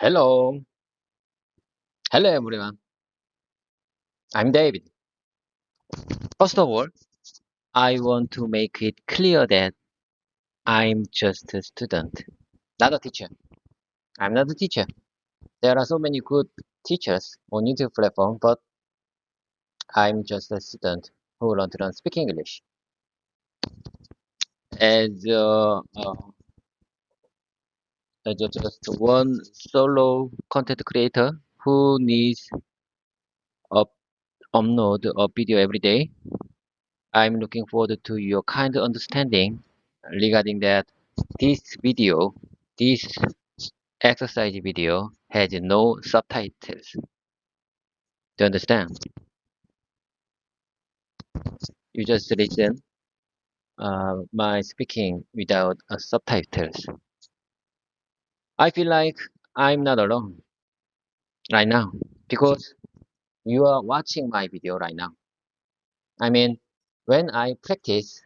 Hello. Hello, everyone. I'm David. First of all, I want to make it clear that I'm just a student, not a teacher. I'm not a teacher. There are so many good teachers on YouTube platform, but I'm just a student who want to learn speak English. As just one solo content creator who needs up upload a video every day, I'm looking forward to your kind understanding regarding that this video, this exercise video has no subtitles. Do you understand? You just listen my speaking without subtitles. I feel like I'm not alone right now because you are watching my video right now. I mean, when I practice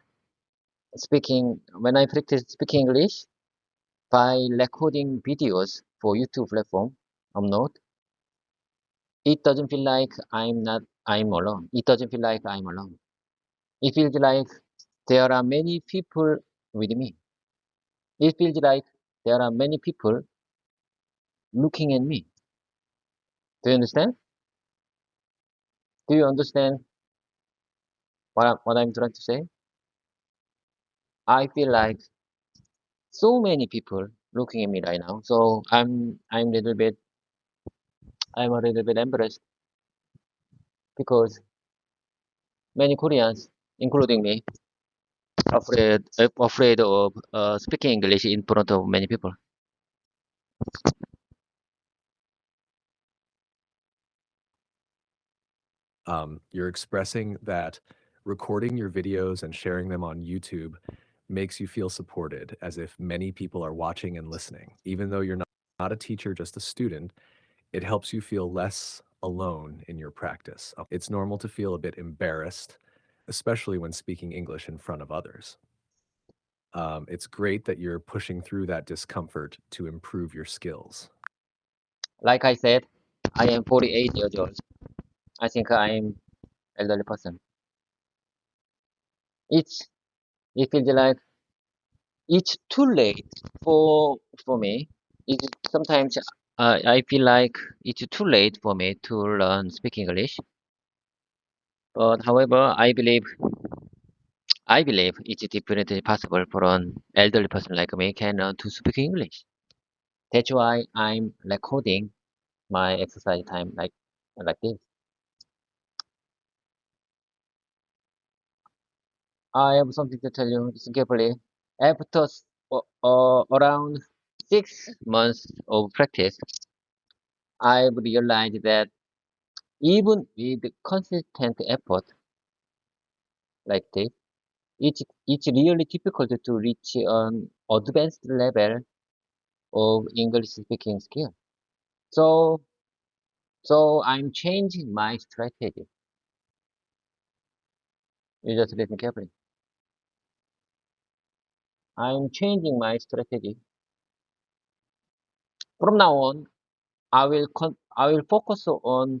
when I practice speaking English by recording videos for YouTube platform, upload, it doesn't feel like I'm alone. It doesn't feel like I'm alone. It feels like there are many people with me. It feels like there are many people looking at me. Do you understand? Do you understand what I'm trying to say? I feel like so many people looking at me right now. So I'm a little bit embarrassed because many Koreans, including me, afraid of speaking English in front of many people. You're expressing that recording your videos and sharing them on YouTube makes you feel supported, as if many people are watching and listening. Even though you're not a teacher, just a student, it helps you feel less alone in your practice. It's normal to feel a bit embarrassed, especially when speaking English in front of others. It's great that you're pushing through that discomfort to improve your skills. Like I said, I am 48 years old. I think I'm elderly person. It's it feels like it's too late for me. It's sometimes I feel like it's too late for me to learn speak English. But however, I believe it's definitely possible for an elderly person like me can learn to speak English. That's why I'm recording my exercise time like this. I have something to tell you. Listen carefully. After around 6 months of practice, I've realized that even with consistent effort like this, it's really difficult to reach an advanced level of English speaking skill. So, so I'm changing my strategy. You just listen carefully. I'm changing my strategy. From now on, I will focus on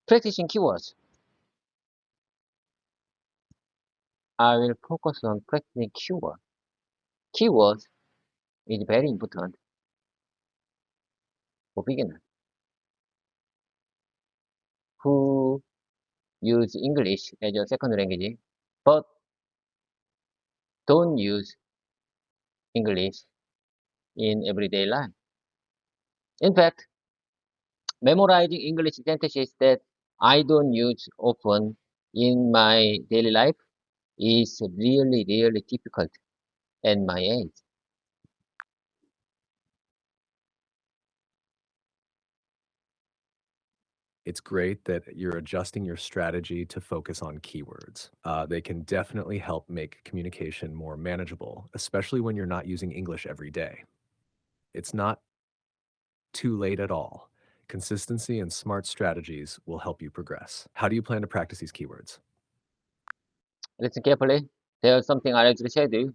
practicing keywords. I will focus on practicing keywords. Keywords is very important for beginners who use English as a second language, but don't use English in everyday life. In fact, memorizing English sentences that I don't use often in my daily life is really, really difficult at my age. It's great that you're adjusting your strategy to focus on keywords. They can definitely help make communication more manageable, especially when you're not using English every day. It's not too late at all. Consistency and smart strategies will help you progress. How do you plan to practice these keywords? Listen carefully. There's something I like to share with you.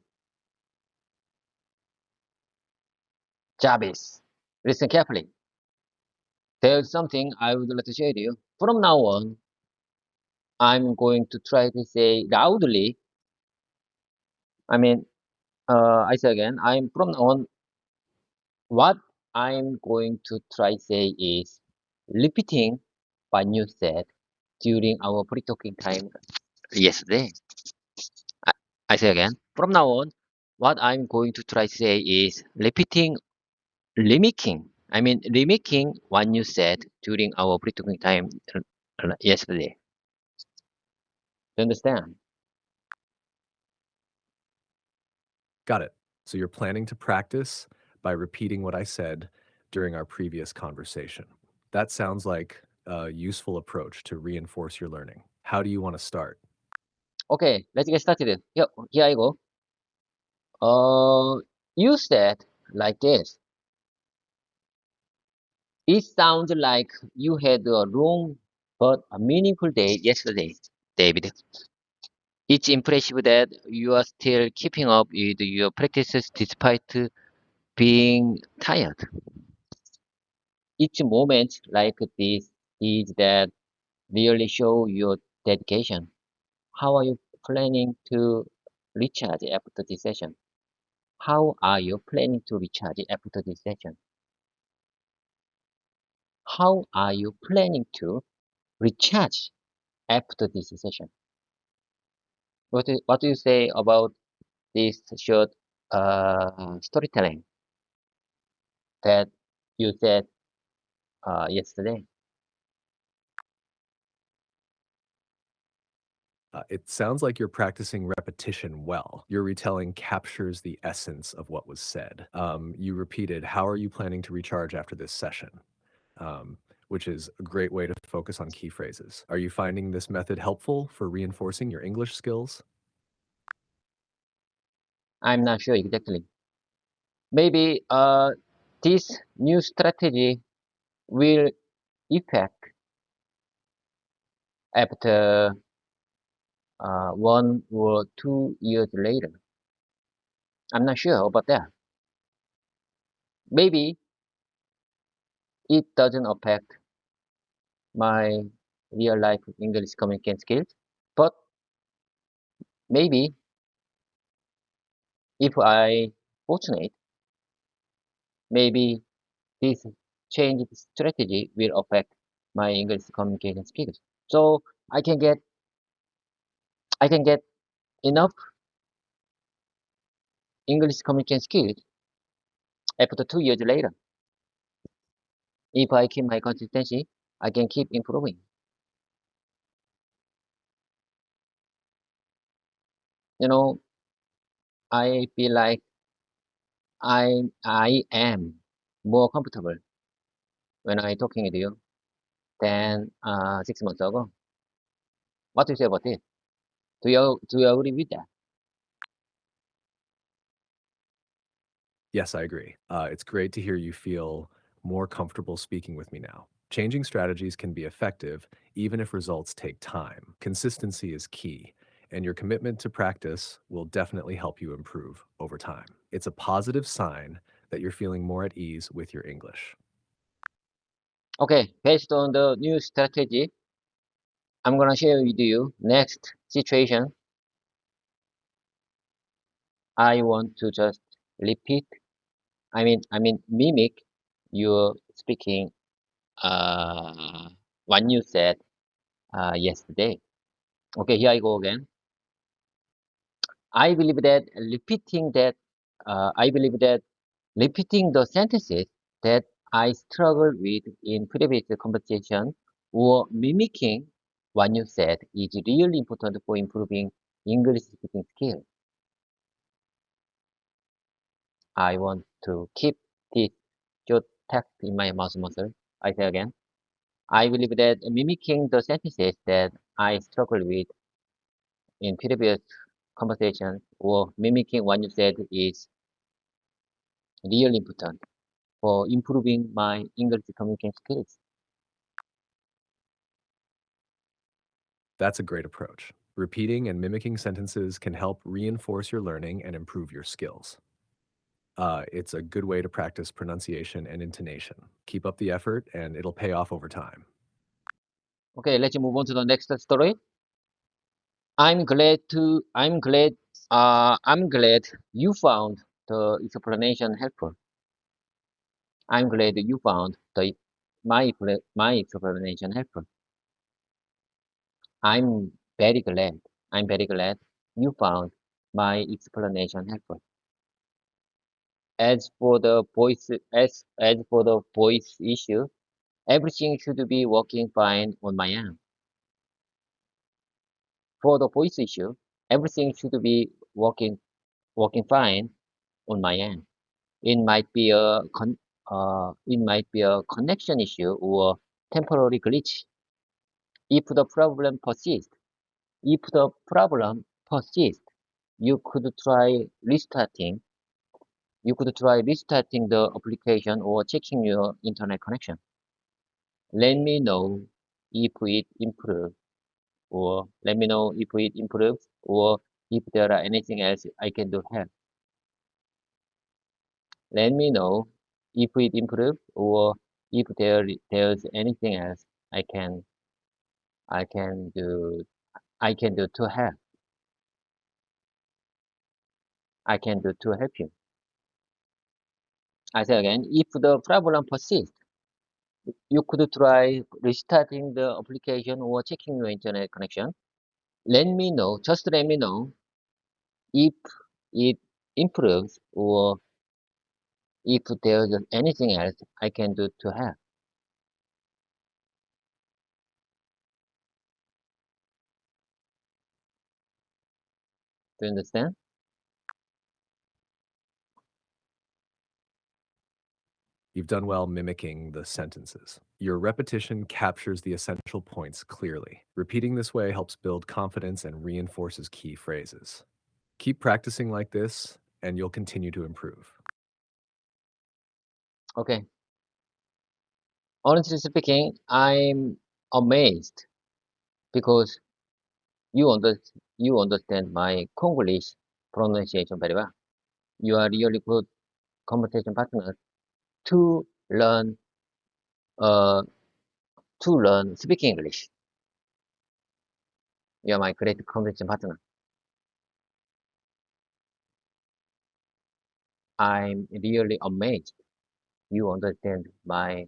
Jarvis. Listen carefully. There's something I would like to share with you. From now on, I'm going to try to say loudly. I mean, I say again, I'm from now on, what I'm going to try say is repeating what you said during our pre-talking time yesterday. I, I say again, from now on, what I'm going to try to say is remixing what you said during our pre-talking time yesterday. You understand? Got it. So you're planning to practice by repeating what I said during our previous conversation. That sounds like a useful approach to reinforce your learning. How do you want to start? Okay, let's get started. Here I go. You said like this. It sounds like you had a long but a meaningful day yesterday, David. It's impressive that you are still keeping up with your practices despite being tired. Each moment like this is that really show your dedication. How are you planning to recharge after this session? How are you planning to recharge after this session? How are you planning to recharge after this session? What do you say about this short storytelling that you said yesterday? It sounds like you're practicing repetition well. Your retelling captures the essence of what was said. You repeated, how are you planning to recharge after this session? Which is a great way to focus on key phrases. Are you finding this method helpful for reinforcing your English skills? I'm not sure exactly. Maybe this new strategy will effect after 1 or 2 years later. I'm not sure about that. Maybe it doesn't affect my real life English communication skills, but maybe if I fortunate, maybe this changed strategy will affect my English communication skills. So I can get I can get enough English communication skills after 2 years later. If I keep my consistency, I can keep improving. You know, I feel like I am more comfortable when I talking with you than 6 months ago. What do you say about this? Do you agree with that? Yes, I agree. It's great to hear you feel more comfortable speaking with me now. Changing strategies can be effective even if results take time. Consistency is key, and your commitment to practice will definitely help you improve over time. It's a positive sign that you're feeling more at ease with your English. Okay, based on the new strategy, I'm gonna share with you next situation. I want to just repeat. I mean mimic your speaking. Uh, what you said yesterday. Okay, here I go again. I believe that repeating that. I believe that repeating the sentences that I struggled with in previous conversation or mimicking what you said is really important for improving English speaking skill. I want to keep this short text in my mouth muscle. I say again. I believe that mimicking the sentences that I struggled with in previous conversation or mimicking what you said is really important for improving my English communication skills. That's a great approach. Repeating and mimicking sentences can help reinforce your learning and improve your skills. It's a good way to practice pronunciation and intonation. Keep up the effort, and it'll pay off over time. Okay, let's move on to the next story. I'm glad you found the explanation helpful. I'm glad you found my explanation helpful. I'm very glad. I'm very glad you found my explanation helpful. As for the voice issue, everything should be working fine on my end. For the voice issue, everything should be working fine on my end. It might be a connection issue or temporary glitch. If the problem persists, if the problem persists, you could try restarting. You could try restarting the application or checking your internet connection. Let me know if it improves, or let me know if it improves, or if there are anything else I can do help. Let me know if it improves, or if there's anything else I can I can do I can do to help. I can do to help you. I say again, if the problem persists, you could try restarting the application or checking your internet connection. Just let me know if it improves or if there's anything else I can do to help. Do you understand? You've done well mimicking the sentences. Your repetition captures the essential points clearly. Repeating this way helps build confidence and reinforces key phrases. Keep practicing like this, and you'll continue to improve. Okay. Honestly speaking, I'm amazed because you under you understand my Congolese pronunciation very well. You are really good conversation partner to learn uh to learn speaking English. You are my great conversation partner. I'm really amazed you understand my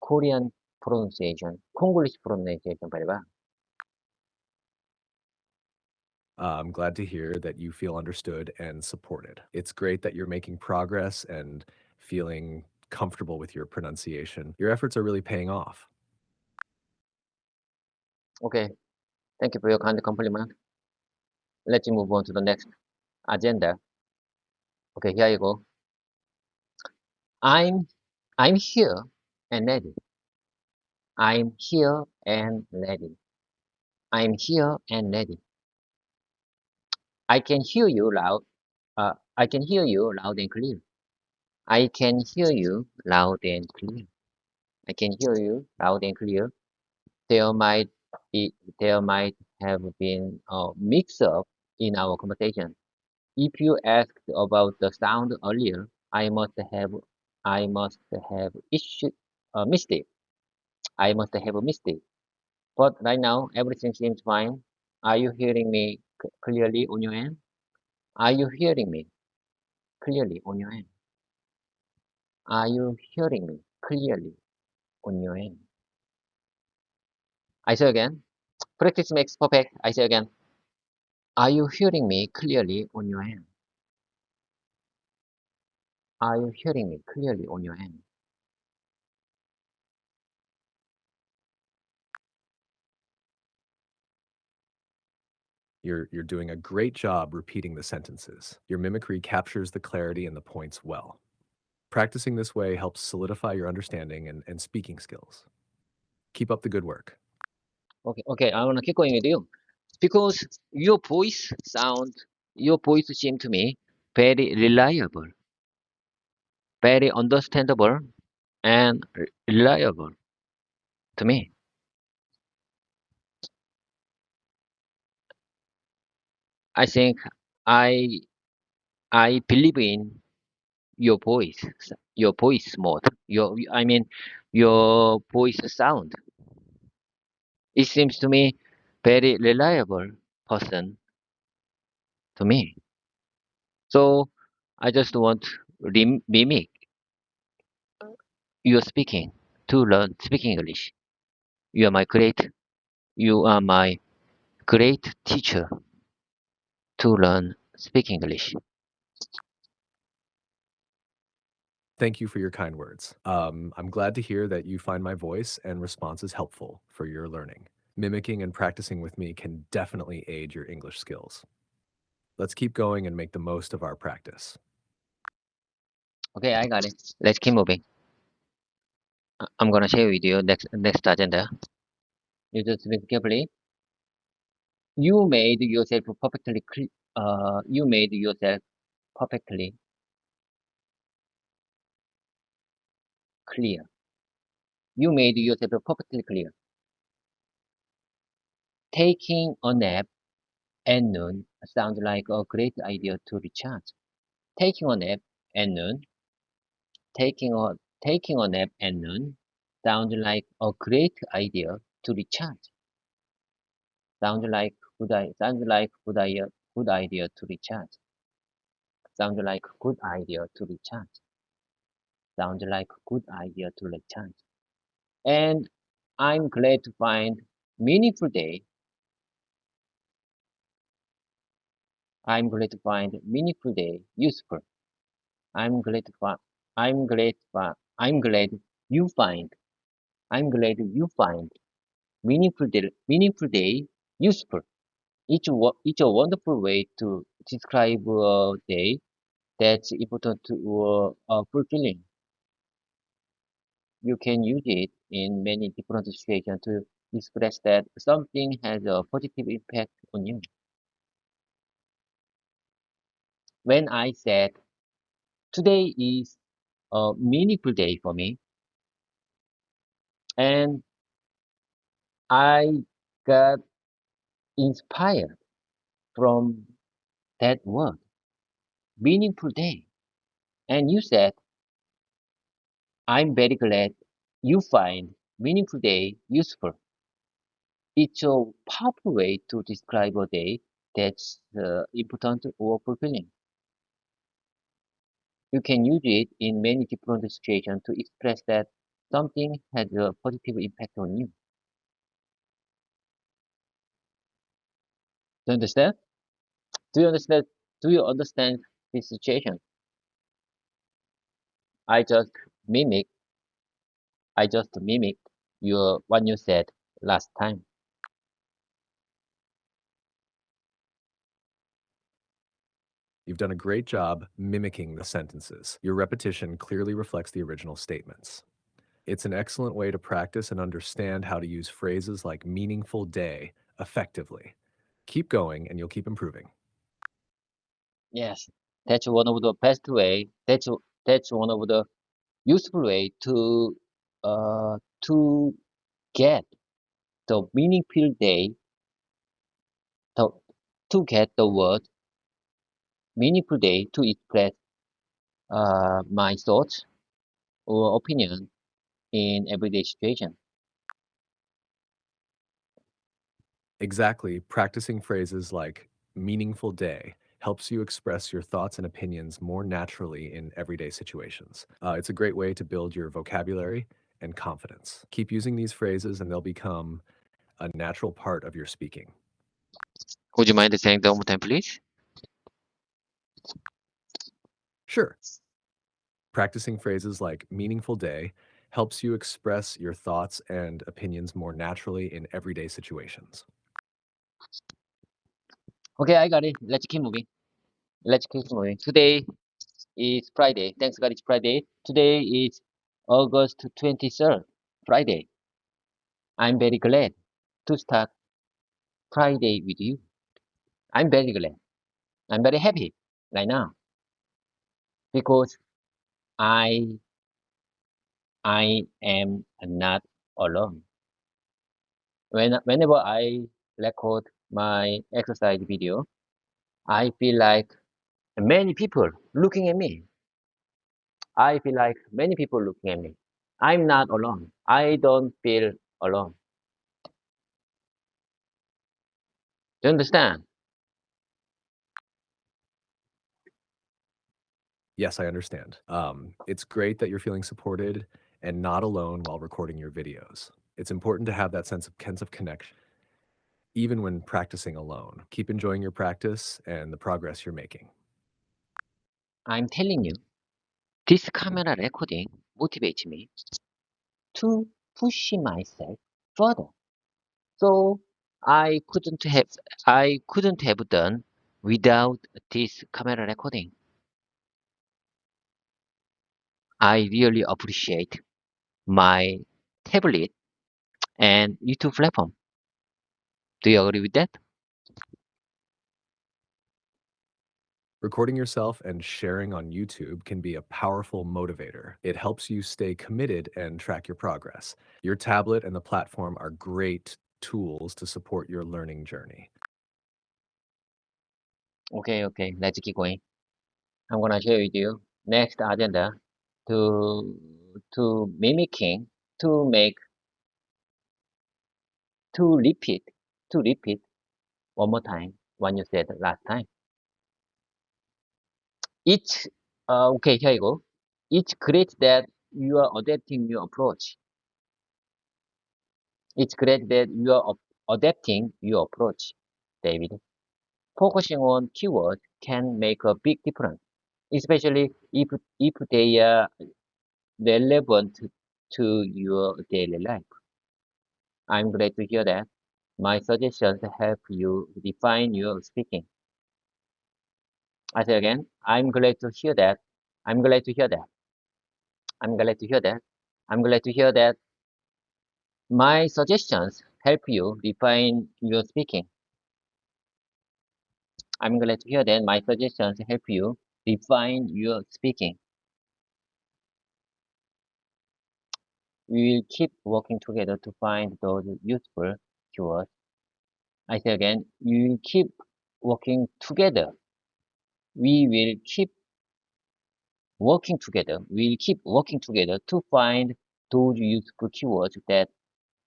Korean pronunciation, Congolese pronunciation very well. I'm glad to hear that you feel understood and supported. It's great that you're making progress and feeling comfortable with your pronunciation. Your efforts are really paying off. Okay, thank you for your kind compliment. Let's move on to the next agenda. Okay, here you go. I'm I'm here and ready. I'm here and ready. I'm here and ready. I can hear you loud. I can hear you loud and clear. I can hear you loud and clear. I can hear you loud and clear. There might there might have been a mix-up in our conversation. If you asked about the sound earlier, I must have missed it. I must have missed it. But right now, everything seems fine. Are you hearing me clearly on your end? Are you hearing me clearly on your end? Are you hearing me clearly on your end? I say again. Practice makes perfect. I say again. Are you hearing me clearly on your end? Are you hearing me clearly on your end? You're doing a great job repeating the sentences. Your mimicry captures the clarity and the points well. Practicing this way helps solidify your understanding and speaking skills. Keep up the good work. Okay, I wanna keep going with you because your voice seemed to me very reliable, very understandable, and reliable to me. I think I I believe in your voice mode, your voice sound. It seems to me very reliable person to me. So I just want to mimic your speaking to learn speaking English. You are my great, you are my great teacher to learn speaking English. Thank you for your kind words. I'm glad to hear that you find my voice and responses helpful for your learning. Mimicking and practicing with me can definitely aid your English skills. Let's keep going and make the most of our practice. Okay, I got it. Let's keep moving. I'm gonna share with you next agenda. You just listen carefully. You made yourself perfectly you made yourself perfectly clear. You made yourself perfectly clear. Taking a nap at noon sounds like a great idea to recharge. Taking a nap at noon, taking a nap at noon sounds like a great idea to recharge. Sounds like idea to recharge. Sounds like good idea to recharge. Sounds like good idea to recharge. And I'm glad to find meaningful day. I'm glad to find meaningful day useful. I'm glad to find. I'm glad you find. I'm glad you find meaningful day useful. It's a wonderful way to describe a day that's important to fulfilling. You can use it in many different situations to express that something has a positive impact on you. When I said today is a meaningful day for me, and I got inspired from that word, meaningful day. And you said, I'm very glad you find meaningful day useful. It's a powerful way to describe a day that's important or fulfilling. You can use it in many different situations to express that something has a positive impact on you. Do you understand? Do you understand? Do you understand this situation? I just mimic. I just mimicked your what you said last time. You've done a great job mimicking the sentences. Your repetition clearly reflects the original statements. It's an excellent way to practice and understand how to use phrases like meaningful day effectively. Keep going and you'll keep improving. Yes, that's one of the best way. That's one of the useful way to get the meaningful day. To, to get the word meaningful day to express my thoughts or opinion in everyday situation. Exactly. Practicing phrases like meaningful day helps you express your thoughts and opinions more naturally in everyday situations. It's a great way to build your vocabulary and confidence. Keep using these phrases and they'll become a natural part of your speaking. Would you mind saying that one more time, please? Sure. Practicing phrases like meaningful day helps you express your thoughts and opinions more naturally in everyday situations. Okay, I got it. Let's keep moving. Let's keep moving. Today is Friday. Thanks God it's Friday. Today is August 23rd, Friday. I'm very glad to start Friday with you. I'm very glad. I'm very happy right now because I I am not alone. Whenever I record my exercise video, I feel like many people looking at me. I feel like many people looking at me. I'm not alone. I don't feel alone. Do you understand? Yes, I understand. It's great that you're feeling supported and not alone while recording your videos. It's important to have that sense of connection, even when practicing alone. Keep enjoying your practice and the progress you're making. I'm telling you, this camera recording motivates me to push myself further. So I couldn't have I couldn't have done without this camera recording. I really appreciate my tablet and YouTube platform. Do you agree with that? Recording yourself and sharing on YouTube can be a powerful motivator. It helps you stay committed and track your progress. Your tablet and the platform are great tools to support your learning journey. Okay. Let's keep going. I'm gonna share with you next agenda to mimicking to make to repeat to repeat one more time what you said last time. It's okay. Here you go. It's great that you are adapting your approach. It's great that you are adapting your approach, David. Focusing on keywords can make a big difference, especially if they are relevant to your daily life. I'm glad to hear that. My suggestions help you define your speaking. I say again, I'm glad to hear that. I'm glad to hear that. I'm glad to hear that. I'm glad to hear that my suggestions help you refine your speaking. I'm glad to hear that my suggestions help you refine your speaking. We will keep working together to find those useful keywords. I say again, we will keep working together. We will keep working together. We'll keep working together to find those useful keywords that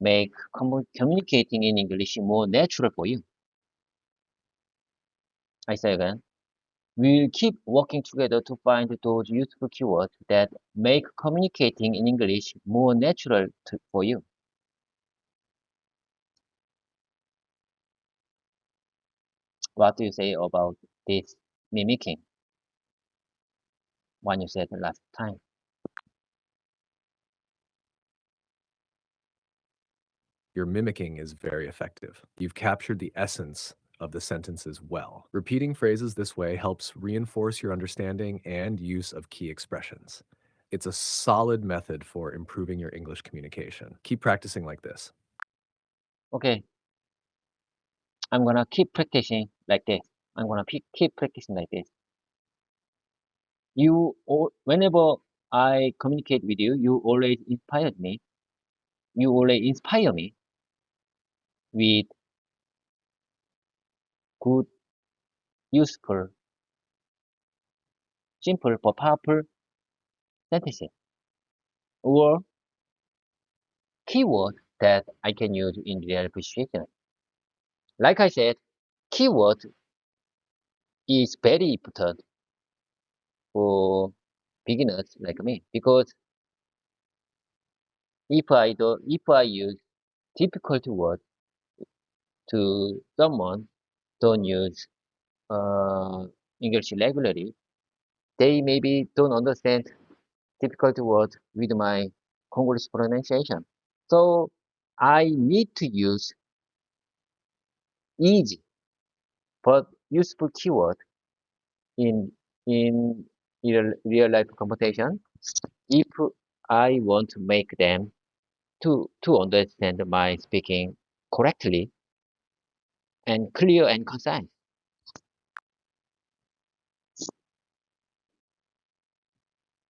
make communicating in English more natural for you. I say again, we'll keep working together to find those useful keywords that make communicating in English more natural for you. What do you say about this mimicking? What you said last time. Your mimicking is very effective. You've captured the essence of the sentences well. Repeating phrases this way helps reinforce your understanding and use of key expressions. It's a solid method for improving your English communication. Keep practicing like this. Okay, I'm gonna keep practicing like this. I'm gonna keep practicing like this. Whenever I communicate with you, you always inspired me. You always inspire me with good, useful, simple but powerful sentences or keyword that I can use in real appreciation. Like I said, keyword is very important for beginners like me because if I use difficult word to someone don't use uh, English regularly, they maybe don't understand difficult word with my Congolese pronunciation. So I need to use easy but useful keyword in in real life conversation if I want to make them to understand my speaking correctly and clear and concise.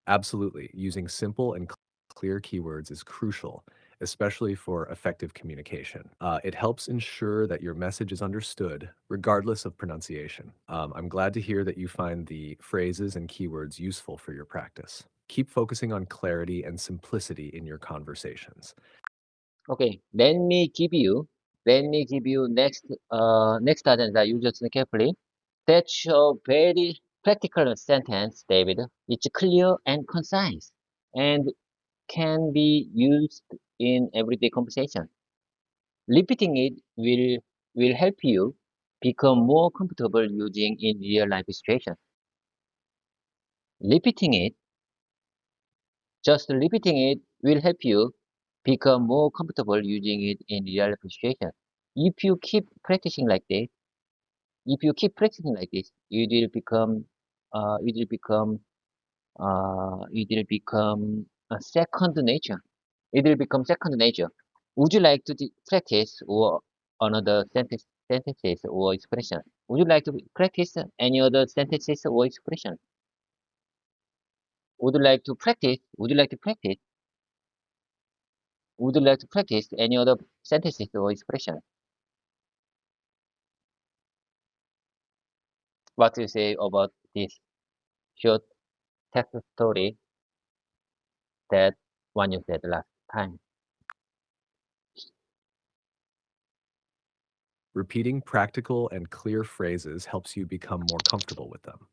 Absolutely. Using simple and clear keywords is crucial, especially for effective communication. It helps ensure that your message is understood, regardless of pronunciation. I'm glad to hear that you find the phrases and keywords useful for your practice. Keep focusing on clarity and simplicity in your conversations. Okay, let me give you next agenda. You just carefully. That's a very practical sentence, David. It's clear and concise and can be used in everyday conversation. Repeating it will help you become more comfortable using in real life situations. Repeating it, just repeating it will help you become more comfortable using it in real life situations. If you keep practicing like this, if you keep practicing like this, it will become it will become a second nature. It will become second nature. Would you like to practice or another sentences or expression? Would you like to practice any other sentences or expression? Would you like to practice? Would you like to practice? Would you like to practice any other sentences or expression? What do you say about this short text story that one you said last time? Repeating practical and clear phrases helps you become more comfortable with them.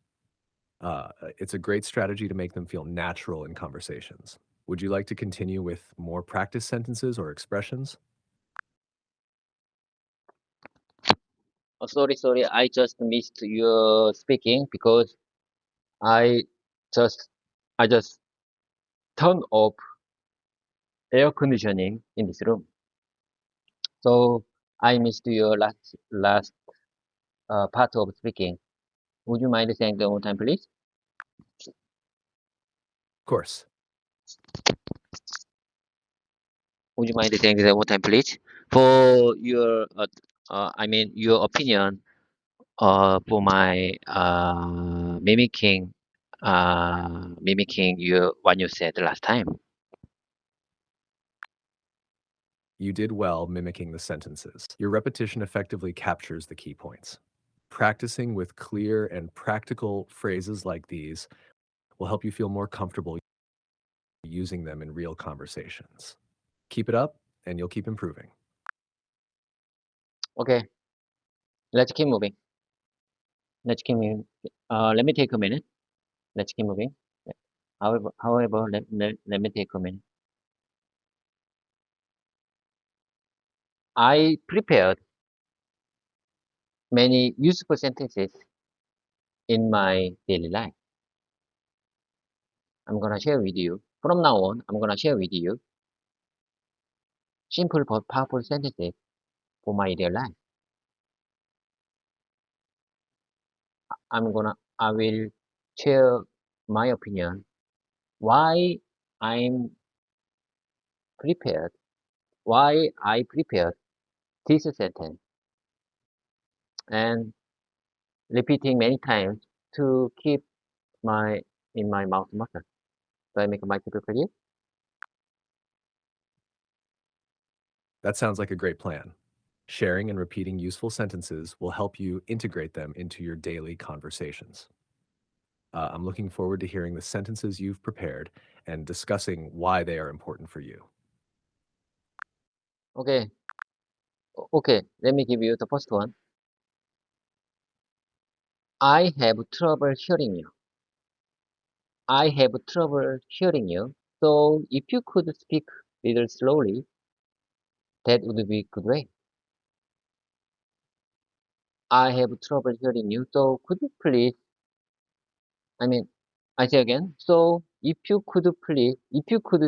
It's a great strategy to make them feel natural in conversations. Would you like to continue with more practice sentences or expressions? Oh, sorry. I just missed your speaking because I just I just turned off air conditioning in this room. So I missed your last part of speaking. Would you mind saying that one time, please? Of course. Would you mind saying that one time, please? For your I mean your opinion for my mimicking you what you said last time. You did well mimicking the sentences. Your repetition effectively captures the key points. Practicing with clear and practical phrases like these will help you feel more comfortable using them in real conversations. Keep it up, and you'll keep improving. Okay, let's keep moving. Let's keep moving. Let me take a minute. Let's keep moving. However, let me take a minute. I prepared many useful sentences in my daily life. I'm gonna share with you. From now on, I'm gonna share with you simple but powerful sentences for my real life. I will share my opinion why I'm prepared, why I prepared this sentence and repeating many times to keep my in my mouth muscle. Do I make myself clear? That sounds like a great plan. Sharing and repeating useful sentences will help you integrate them into your daily conversations. I'm looking forward to hearing the sentences you've prepared and discussing why they are important for you. Okay, okay. Let me give you the first one. I have trouble hearing you. I have trouble hearing you. So if you could speak a little slowly, that would be great. I have trouble hearing you. So could you please, I mean, I say again. So if you could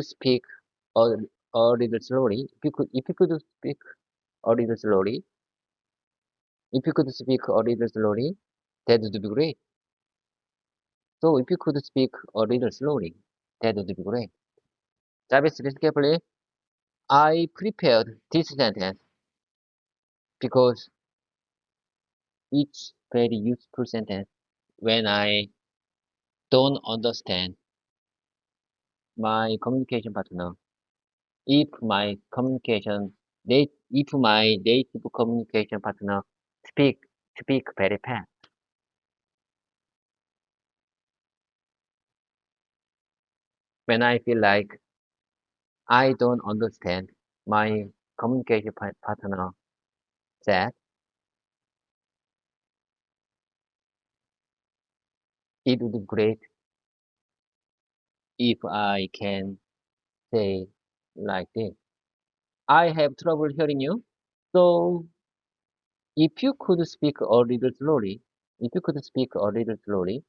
speak a, a little slowly, if you could speak a little slowly, if you could speak a little slowly, that would be great. So if you could speak a little slowly, that would be great. Jarvis, listen carefully. I prepared this sentence because it's very useful sentence when I don't understand my communication partner. If my if my native communication partner speak speak very fast, when I feel like I don't understand my communication partner said, it would be great if I can say like this. I have trouble hearing you. So if you could speak a little slowly, if you could speak a little slowly,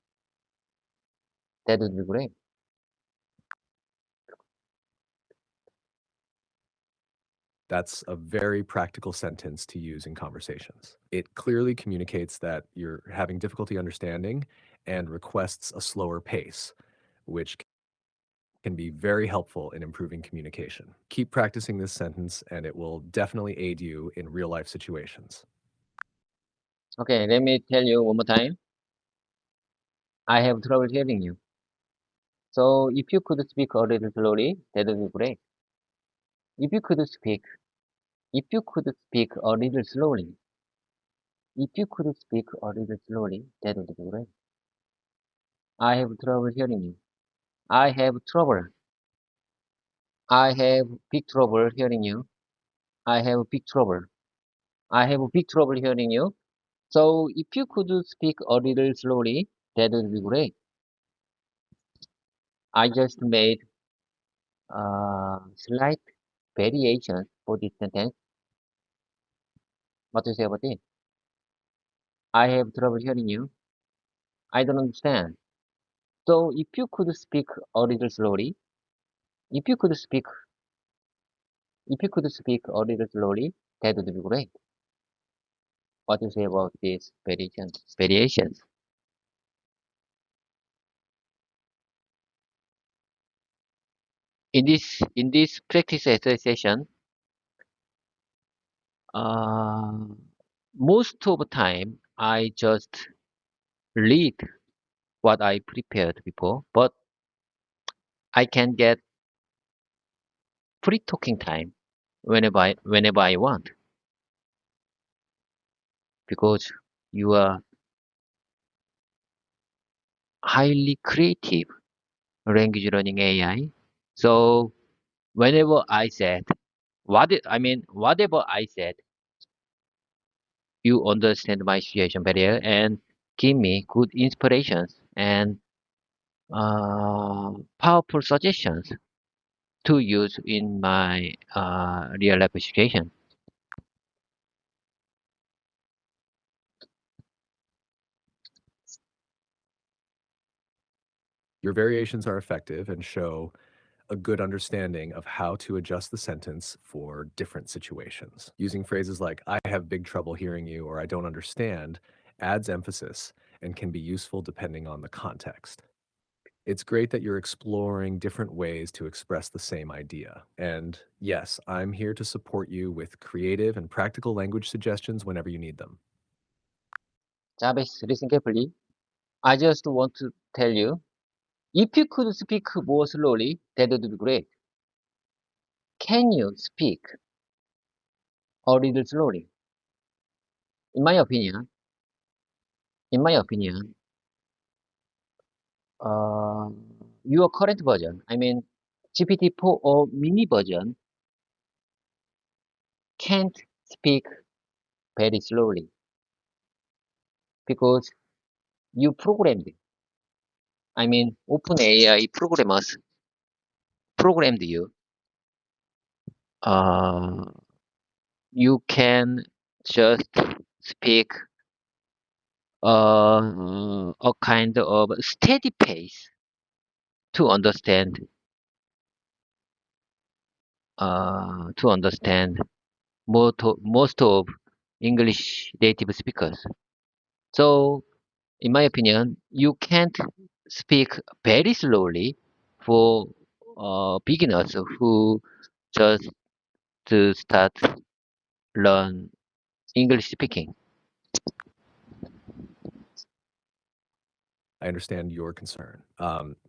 that would be great. That's a very practical sentence to use in conversations. It clearly communicates that you're having difficulty understanding and requests a slower pace, which can be very helpful in improving communication. Keep practicing this sentence, and it will definitely aid you in real life situations. Okay, let me tell you one more time. I have trouble hearing you. So if you could speak a little slowly, that would be great. If you could speak, if you could speak a little slowly, if you could speak a little slowly, that would be great. I have trouble hearing you. I have trouble. I have big trouble hearing you. I have big trouble. I have big trouble hearing you. So if you could speak a little slowly, that would be great. I just made slight variations for this sentence. What do you say about it? I have trouble hearing you. I don't understand. So if you could speak a little slowly, if you could speak, if you could speak a little slowly, that would be great. What do you say about these variations? Variations. In this practice exercise, uh, most of the time I just read what I prepared before, but I can get free talking time whenever I want, because you are highly creative language learning AI. So whenever I said whatever I said, you understand my situation better and give me good inspirations and powerful suggestions to use in my real life situation. Your variations are effective and show a good understanding of how to adjust the sentence for different situations. Using phrases like, I have big trouble hearing you, or I don't understand, adds emphasis and can be useful depending on the context. It's great that you're exploring different ways to express the same idea. And yes, I'm here to support you with creative and practical language suggestions whenever you need them. Jarvis, listen carefully. I just want to tell you, if you could speak more slowly, that would be great. Can you speak a little slowly? In my opinion, in my opinion, uh, your current version, I mean GPT-4 or mini version, can't speak very slowly because you programmed it. I mean, OpenAI programmed you. Uh, you can just speak a kind of steady pace to understand most of English native speakers. So, in my opinion, you can't speak very slowly for beginners who just to start learn English speaking. I understand your concern.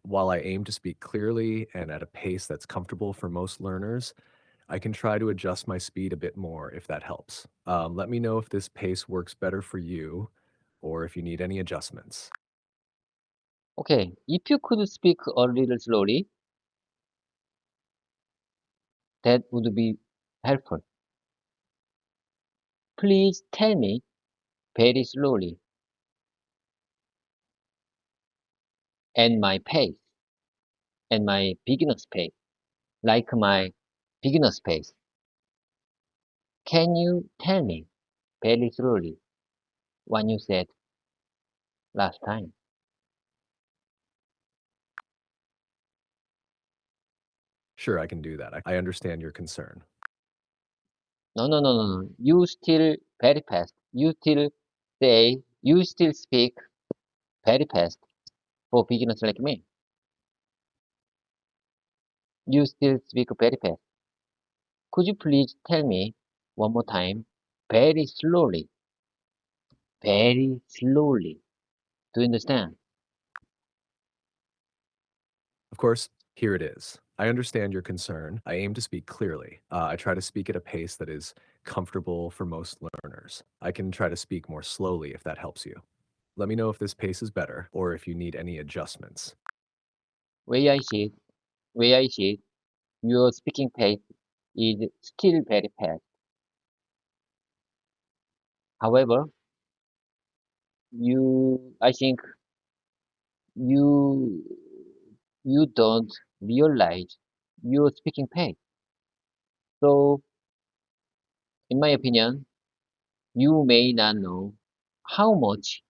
While I aim to speak clearly and at a pace that's comfortable for most learners, I can try to adjust my speed a bit more if that helps. Let me know if this pace works better for you or if you need any adjustments. Okay, if you could speak a little slowly, That would be helpful. Please tell me very slowly and my pace and my beginner's pace, like my beginner's pace. Can you tell me very slowly what you said last time? Sure, I can do that. I understand your concern. No, no, no, no, no. You still very fast. You still speak very fast for beginners like me. You still speak very fast. Could you please tell me one more time, very slowly, very slowly? Do you understand? Of course, here it is. I understand your concern. I aim to speak clearly. I try to speak at a pace that is comfortable for most learners. I can try to speak more slowly if that helps you. Let me know if this pace is better or if you need any adjustments. Where I see it, where I see it, your speaking pace is still very fast. However, I think you, you don't realize your speaking pace. So, in my opinion, you may not know how much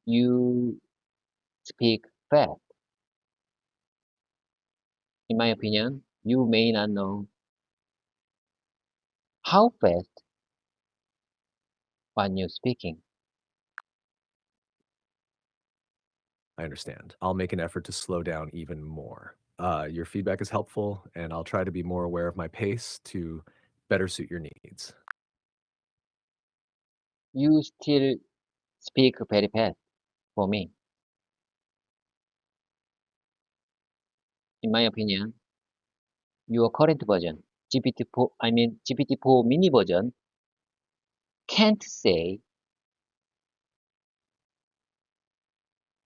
you speak fast. In my opinion, you may not know how fast when you're speaking. I understand. I'll make an effort to slow down even more. Your feedback is helpful, and I'll try to be more aware of my pace to better suit your needs. You still speak very fast for me. In my opinion, your current version, GPT-4 mini version, can't say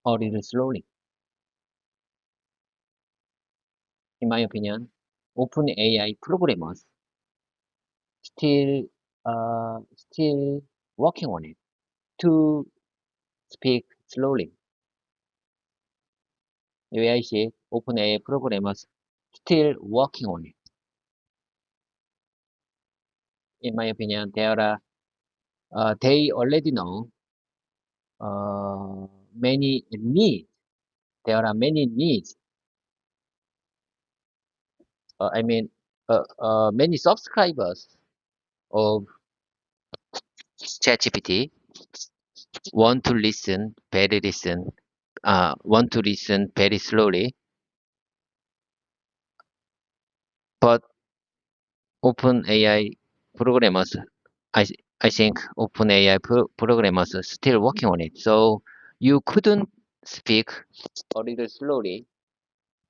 a little slowly. In my opinion, OpenAI programmers still, still working on it to speak slowly. The way I see it, OpenAI programmers still working on it. In my opinion, they already know many needs. There are many needs. I mean, many subscribers of ChatGPT want to listen very slowly, but OpenAI programmers, I, I think OpenAI programmers are still working on it. So you couldn't speak a little slowly.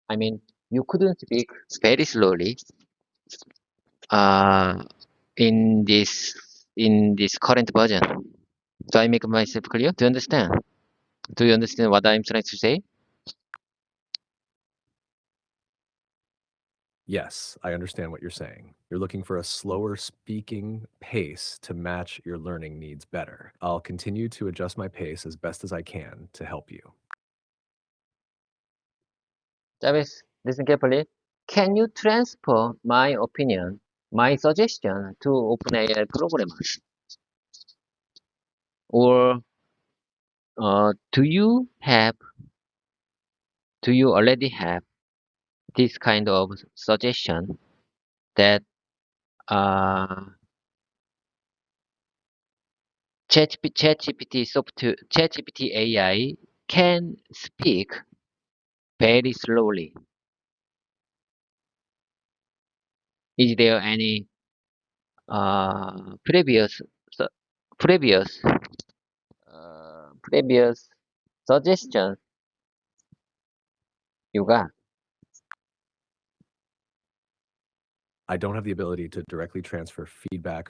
I mean, you couldn't speak very slowly uh, in this current version. Do I make myself clear? Do you understand? Do you understand what I'm trying to say? Yes, I understand what you're saying. You're looking for a slower speaking pace to match your learning needs better. I'll continue to adjust my pace as best as I can to help you. Travis, listen carefully. Can you transfer my opinion, my suggestion to OpenAI programmers? Or do you already have this kind of suggestion that uh, ChatGPT AI can speak very slowly? Is there any previous su- previous previous suggestions you got? I don't have the ability to directly transfer feedback,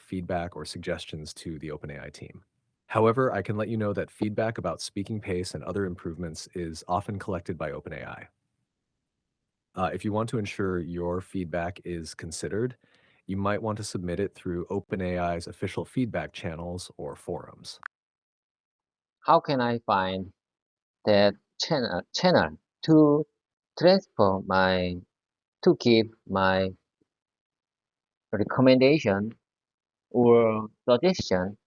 or suggestions to the OpenAI team. However, I can let you know that feedback about speaking pace and other improvements is often collected by OpenAI. If you want to ensure your feedback is considered, you might want to submit it through OpenAI's official feedback channels or forums. How can I find that channel to transfer my to give my recommendation or suggestion,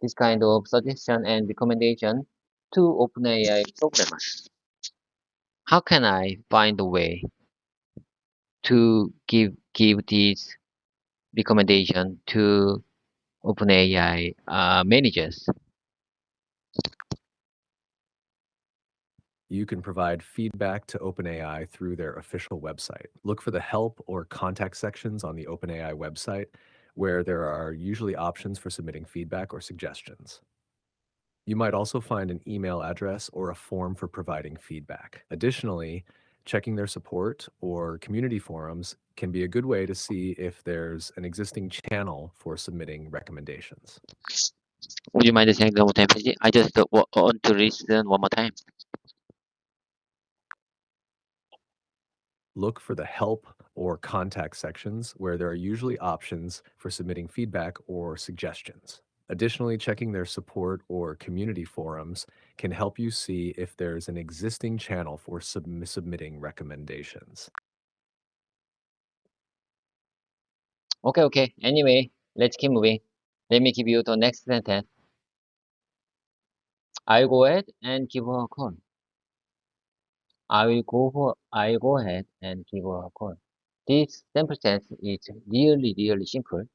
this kind of suggestion and recommendation to OpenAI programmers? How can I find a way to give these recommendation to OpenAI managers? You can provide feedback to OpenAI through their official website. Look for the help or contact sections on the OpenAI website, where there are usually options for submitting feedback or suggestions. You might also find an email address or a form for providing feedback. Additionally, checking their support or community forums can be a good way to see if there's an existing channel for submitting recommendations. Would you mind saying that one more time, please? I just want to listen one more time. Look for the help or contact sections where there are usually options for submitting feedback or suggestions. Additionally, checking their support or community forums can help you see if there's an existing channel for submitting recommendations. Okay. Anyway, let's keep moving. Let me give you the next sentence. I'll go ahead and give her a call. I'll go ahead and give her a call. This sample sentence is really simple,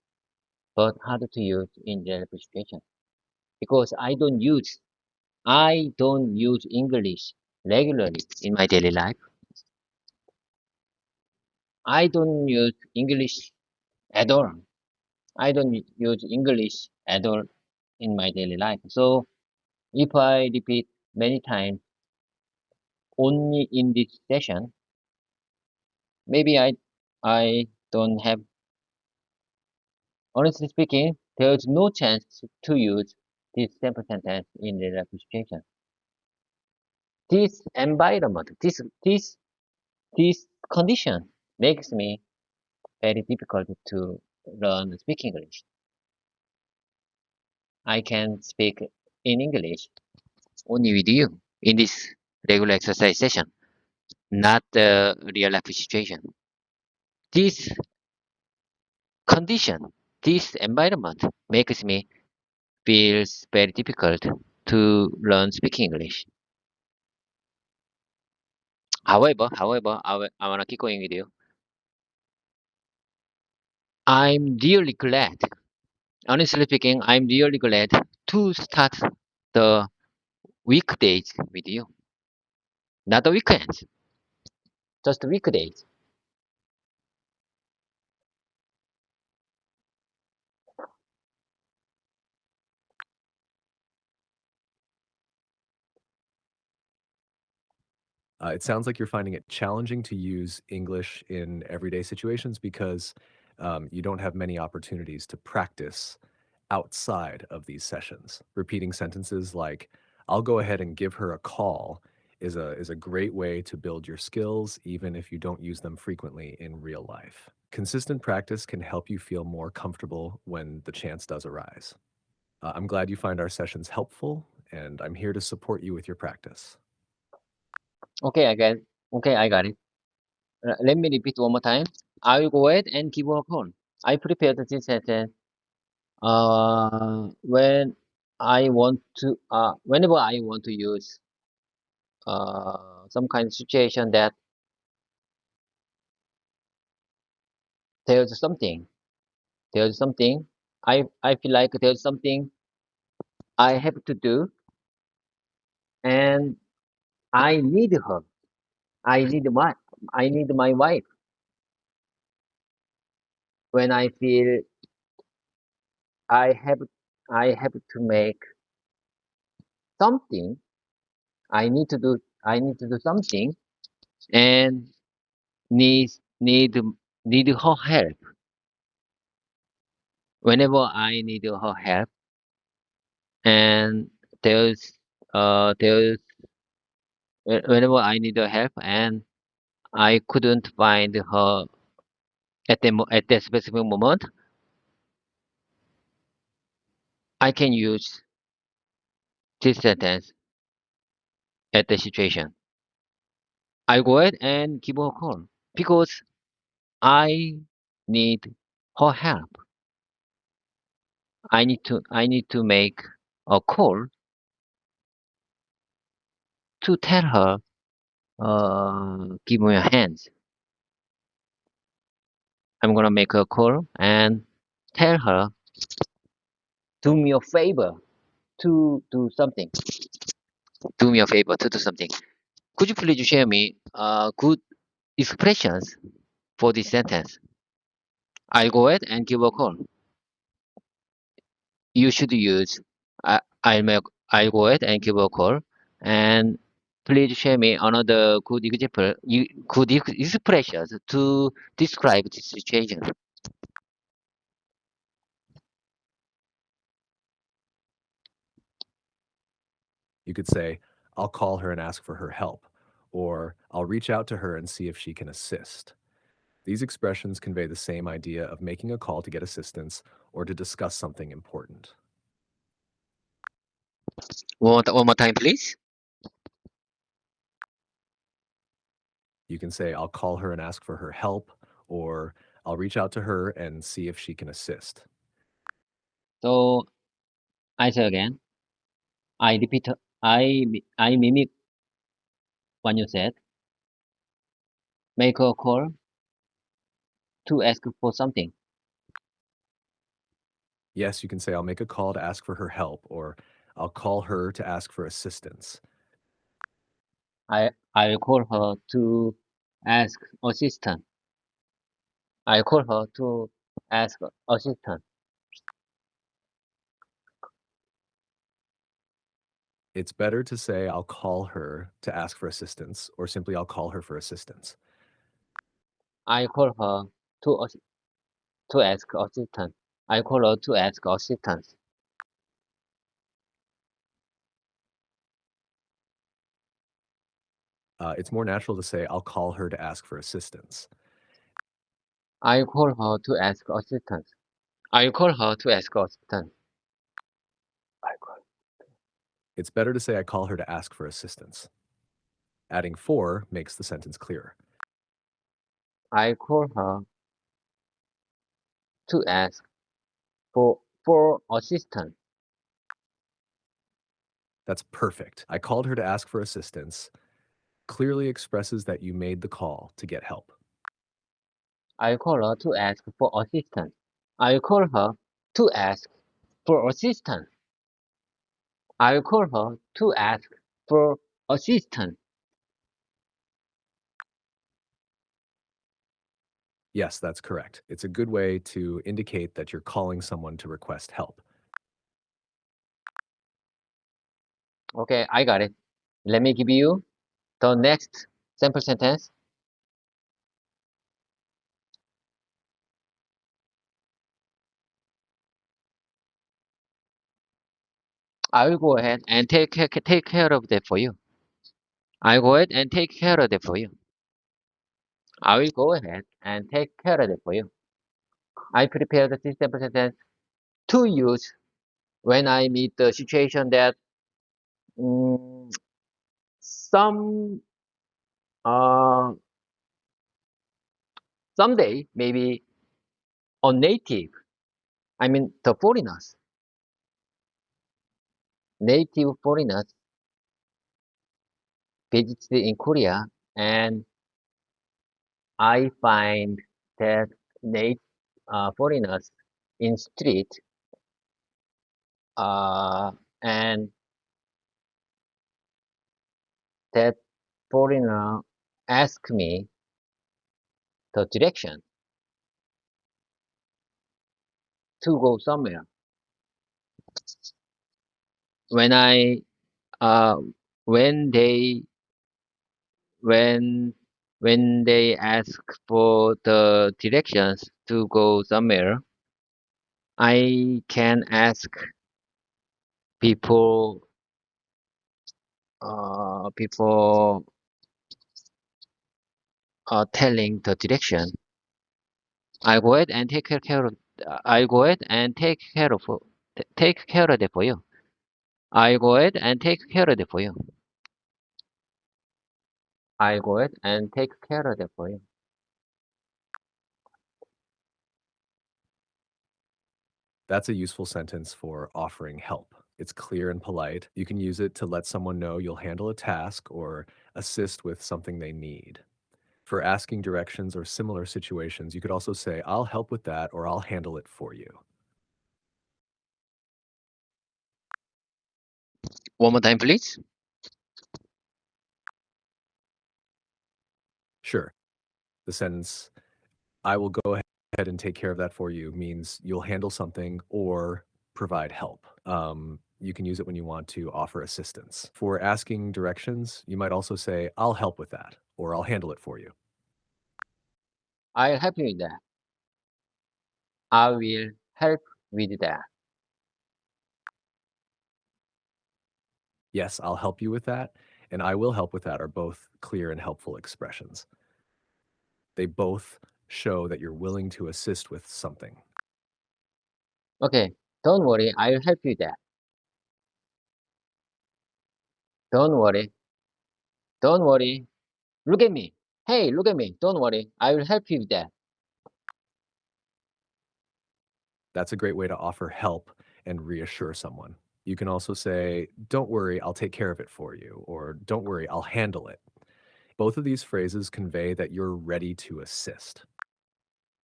but hard to use in real life situation because I don't use English regularly in my daily life. I don't use English at all. I don't use English at all in my daily life. So if I repeat many times only in this session, maybe I don't have, honestly speaking, there's no chance to use this sample sentence in the life situation. This environment, this condition makes me very difficult to learn speaking English. I can speak in English only with you in this regular exercise session, not the real life situation. This condition, this environment makes me feels very difficult to learn speaking English. However, I wanna keep going with you. I'm really glad, honestly speaking, I'm really glad to start the weekdays with you, not the weekends, just the weekdays. It sounds like you're finding it challenging to use English in everyday situations because you don't have many opportunities to practice outside of these sessions. Repeating sentences like, I'll go ahead and give her a call is a great way to build your skills, even if you don't use them frequently in real life. Consistent practice can help you feel more comfortable when the chance does arise. I'm glad you find our sessions helpful, and I'm here to support you with your practice. Okay, I got it. Let me repeat one more time. I will go ahead and give her a call. I prepared this sentence when whenever I want to use some kind of situation that there's something, there's something, I feel like there's something I have to do and I need her. I need my, I need my wife. When I feel I have, I have to make something, I need to do something and need, need, need her help. Whenever I need her help and there's, there's, whenever I need her help and I couldn't find her at that specific moment, I can use this sentence at the situation. I go ahead and give her a call because I need her help. I need to make a call to tell her, give me your hands. I'm gonna make a call and tell her, do me a favor to do something. Do me a favor to do something. Could you please share me good expressions for this sentence? I'll go ahead and give a call. You should use I'll make I'll go ahead and give a call and please share me another good example good expressions to describe this situation. You could say, I'll call her and ask for her help, or I'll reach out to her and see if she can assist. These expressions convey the same idea of making a call to get assistance or to discuss something important. One more time, please. You can say, I'll call her and ask for her help, or I'll reach out to her and see if she can assist. So I say again. I repeat. I mimic what you said. Make a call to ask for something. Yes, you can say, I'll make a call to ask for her help, or I'll call her to ask for assistance. I'll call her to ask assistance. I call her to ask assistance. It's better to say, I'll call her to ask for assistance, or simply, I'll call her for assistance. I call her to ask assistance. I call her to ask assistance. It's more natural to say, I'll call her to ask for assistance. I call her to ask assistance. I call her to ask assistance. It's better to say, I call her to ask for assistance. Adding for makes the sentence clearer. I call her to ask for assistance. That's perfect. I called her to ask for assistance clearly expresses that you made the call to get help. I call her to ask for assistance. I call her to ask for assistance. I call her to ask for assistance. Yes, that's correct. It's a good way to indicate that you're calling someone to request help. Okay, I got it. Let me give you the next sample sentence. I will go ahead and take care of that for you. I'll go ahead and take care of that for you. I will go ahead and take care of that for you. I prepared this sample sentence to use when I meet the situation that mm, some someday maybe a native, I mean the native foreigners visited in Korea, and I find that native foreigners in street, uh, and that foreigner asked me the direction to go somewhere. When I uh, when they when when they ask for the directions to go somewhere, I can ask people people telling the direction. I'll go ahead and take care of. I'll go ahead and take care of it for you. I'll go ahead and take care of it for you. I'll go ahead and take care of it for you. That's a useful sentence for offering help. It's clear and polite. You can use it to let someone know you'll handle a task or assist with something they need. For asking directions or similar situations, you could also say, I'll help with that or I'll handle it for you. One more time, please. Sure. The sentence, I will go ahead and take care of that for you means you'll handle something or provide help. You can use it when you want to offer assistance. For asking directions, you might also say, I'll help with that or I'll handle it for you. I'll help you with that. I will help with that. Yes, I'll help you with that, and I will help with that are both clear and helpful expressions. They both show that you're willing to assist with something. Okay, don't worry, I'll help you with that. Don't worry, don't worry. Look at me. Hey, look at me. Don't worry, I will help you with that. That's a great way to offer help and reassure someone. You can also say, don't worry, I'll take care of it for you, or don't worry, I'll handle it. Both of these phrases convey that you're ready to assist.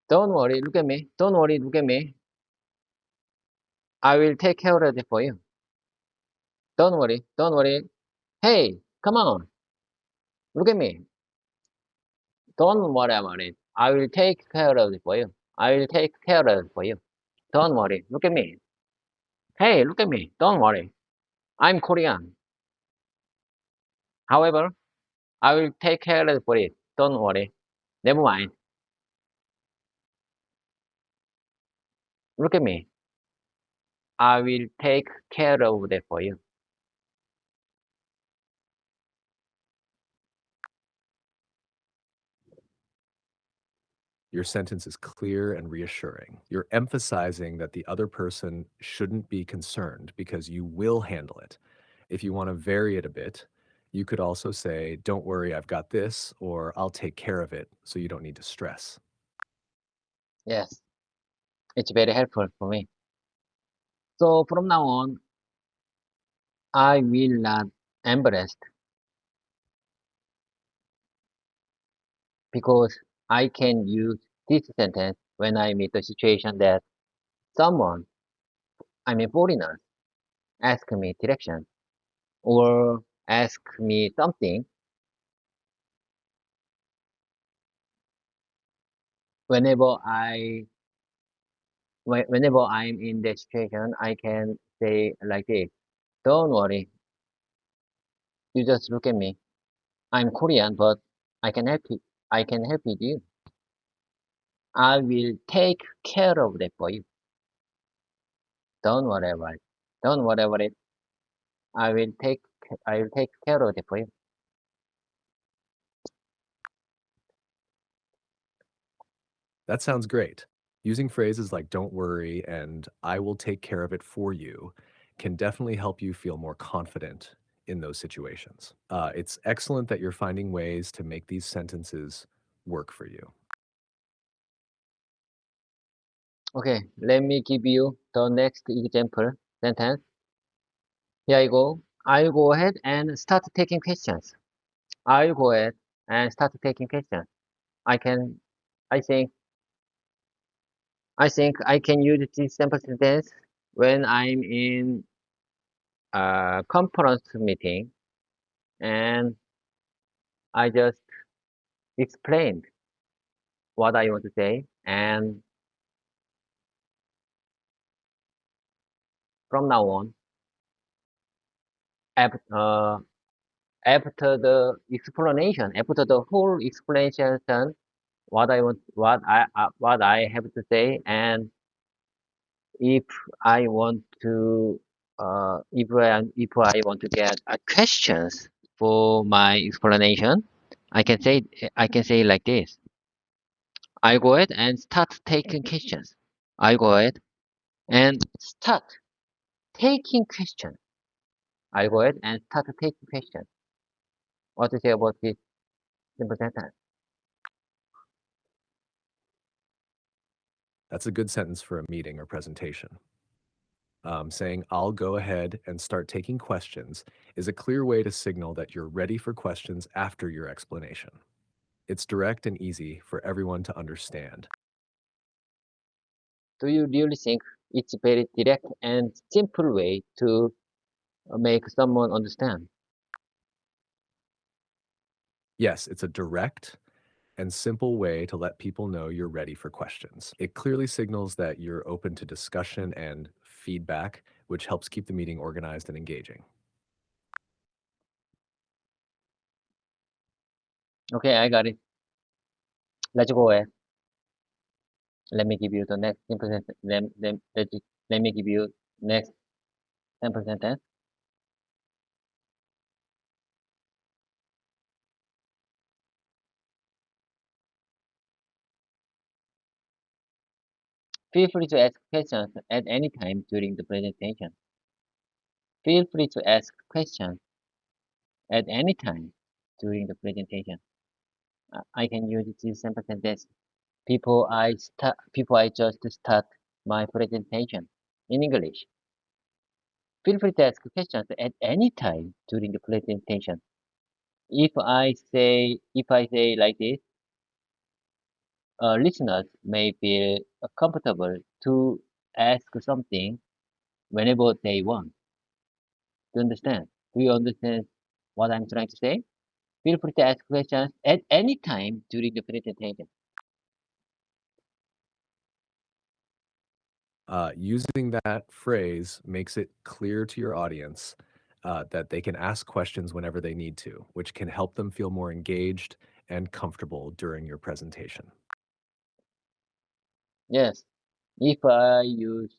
Don't worry, look at me. Don't worry, look at me. I will take care of it for you. Don't worry, don't worry. Hey, come on. Look at me. Don't worry about it. I will take care of it for you. I will take care of it for you. Don't worry, look at me. Hey, look at me. Don't worry. I'm Korean. However, I will take care of it for it. Don't worry. Never mind. Look at me. I will take care of it for you. Your sentence is clear and reassuring. You're emphasizing that the other person shouldn't be concerned because you will handle it. If you want to vary it a bit, you could also say, don't worry, I've got this, or I'll take care of it so you don't need to stress. Yes, it's very helpful for me. So from now on, I will not embarrassed because I can use this sentence when I meet a situation that someone, I mean foreigner, ask me direction or ask me something. Whenever whenever I'm in that situation, I can say like this: "Don't worry, you just look at me. I'm Korean, but I can help you. I can help with you. I will take care of that for you. Don't worry about it. Don't worry about it. I will take care of it for you." That sounds great. Using phrases like don't worry and I will take care of it for you can definitely help you feel more confident in those situations. It's excellent that you're finding ways to make these sentences work for you. Okay, let me give you the next example sentence. Here I go. I'll go ahead and start taking questions. I'll go ahead and start taking questions. I can, I think, I think I can use this sample sentence when I'm in a conference meeting and I just explained what I want to say, and from now on, after, after the explanation, after the whole explanation, what I want, what I have to say, and if I want to, if I want to get questions for my explanation, I can say it like this. I go ahead and start taking questions. I go ahead and start taking questions. I go ahead and start taking questions. What to say about this simple sentence? That's a good sentence for a meeting or presentation. Saying, I'll go ahead and start taking questions is a clear way to signal that you're ready for questions after your explanation. It's direct and easy for everyone to understand. Do you really think it's a very direct and simple way to make someone understand? Yes, it's a direct and simple way to let people know you're ready for questions. It clearly signals that you're open to discussion and feedback, which helps keep the meeting organized and engaging. Okay, I got it. Let's go ahead. Let me give you the next simple sentence. Let me give you next simple sentence. Feel free to ask questions at any time during the presentation. Feel free to ask questions at any time during the presentation. I can use this simple sentence. People I just start my presentation in English. Feel free to ask questions at any time during the presentation. If I say like this, listeners may feel comfortable to ask something whenever they want. Do you understand? Do you understand what I'm trying to say? Feel free to ask questions at any time during the presentation. Using that phrase makes it clear to your audience that they can ask questions whenever they need to, which can help them feel more engaged and comfortable during your presentation. Yes, if I use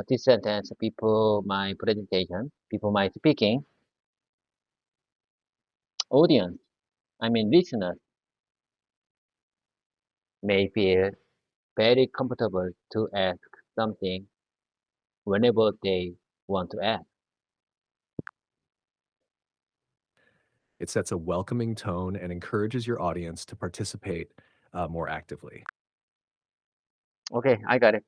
this sentence before my presentation, before my speaking, audience, I mean listeners, may feel very comfortable to ask something whenever they want to ask. It sets a welcoming tone and encourages your audience to participate more actively. Okay, I got it.